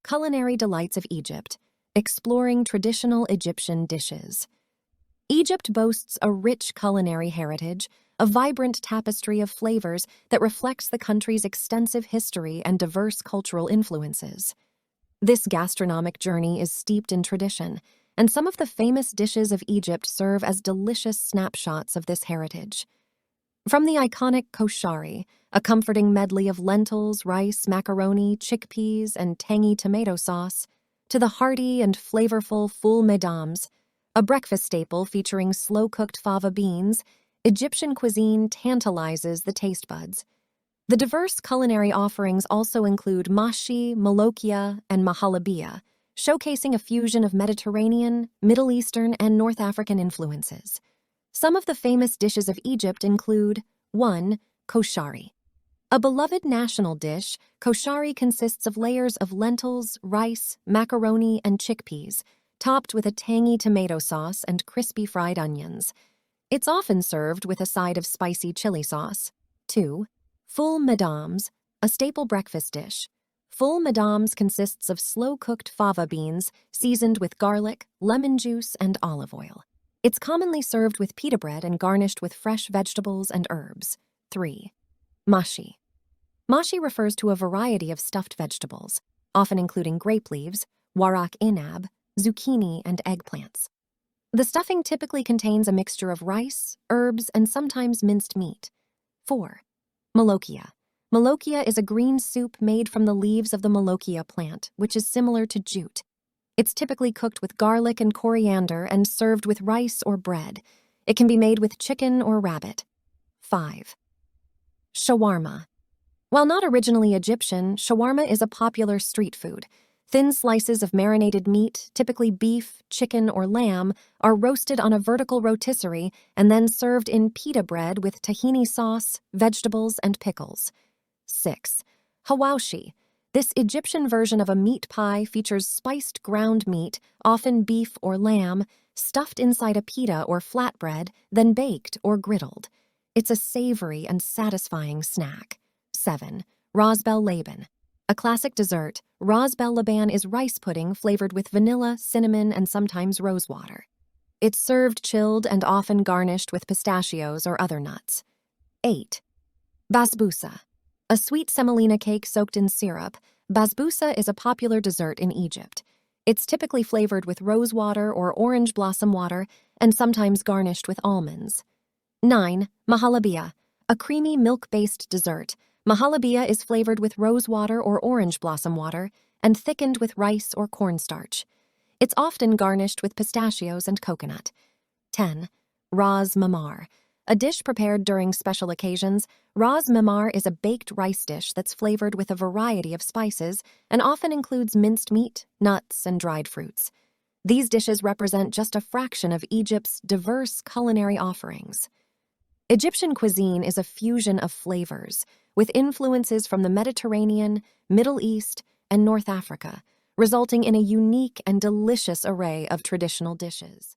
Culinary Delights of Egypt, exploring traditional Egyptian dishes. Egypt boasts a rich culinary heritage, a vibrant tapestry of flavors that reflects the country's extensive history and diverse cultural influences. This gastronomic journey is steeped in tradition, and some of the famous dishes of Egypt serve as delicious snapshots of this heritage. From the iconic Koshari, a comforting medley of lentils, rice, macaroni, chickpeas, and tangy tomato sauce, to the hearty and flavorful Ful Medames, a breakfast staple featuring slow-cooked fava beans, Egyptian cuisine tantalizes the taste buds. The diverse culinary offerings also include Mahshi, Molokhia, and Mahalabiya, showcasing a fusion of Mediterranean, Middle Eastern, and North African influences. Some of the famous dishes of Egypt include 1. Koshari. A beloved national dish, koshari consists of layers of lentils, rice, macaroni, and chickpeas, topped with a tangy tomato sauce and crispy fried onions. It's often served with a side of spicy chili sauce. 2. Ful Medames, a staple breakfast dish. Ful Medames consists of slow-cooked fava beans seasoned with garlic, lemon juice, and olive oil. It's commonly served with pita bread and garnished with fresh vegetables and herbs. 3. Mahshi. Mahshi refers to a variety of stuffed vegetables, often including grape leaves, warak inab, zucchini, and eggplants. The stuffing typically contains a mixture of rice, herbs, and sometimes minced meat. 4. Molokhia. Molokhia is a green soup made from the leaves of the Molokhia plant, which is similar to jute. It's typically cooked with garlic and coriander and served with rice or bread. It can be made with chicken or rabbit. 5. Shawarma. While not originally Egyptian, shawarma is a popular street food. Thin slices of marinated meat, typically beef, chicken, or lamb, are roasted on a vertical rotisserie and then served in pita bread with tahini sauce, vegetables, and pickles. 6. Hawashi. This Egyptian version of a meat pie features spiced ground meat, often beef or lamb, stuffed inside a pita or flatbread, then baked or griddled. It's a savory and satisfying snack. 7. Ras bel laban. A classic dessert, ras bel laban is rice pudding flavored with vanilla, cinnamon, and sometimes rosewater. It's served chilled and often garnished with pistachios or other nuts. 8. Basbousa. A sweet semolina cake soaked in syrup, basbousa is a popular dessert in Egypt. It's typically flavored with rosewater or orange blossom water and sometimes garnished with almonds. 9. Mahalabiya. A creamy milk-based dessert. Mahalabiya is flavored with rosewater or orange blossom water and thickened with rice or cornstarch. It's often garnished with pistachios and coconut. 10. Ras mamar. A dish prepared during special occasions, ras mamar is a baked rice dish that's flavored with a variety of spices and often includes minced meat, nuts, and dried fruits. These dishes represent just a fraction of Egypt's diverse culinary offerings. Egyptian cuisine is a fusion of flavors, with influences from the Mediterranean, Middle East, and North Africa, resulting in a unique and delicious array of traditional dishes.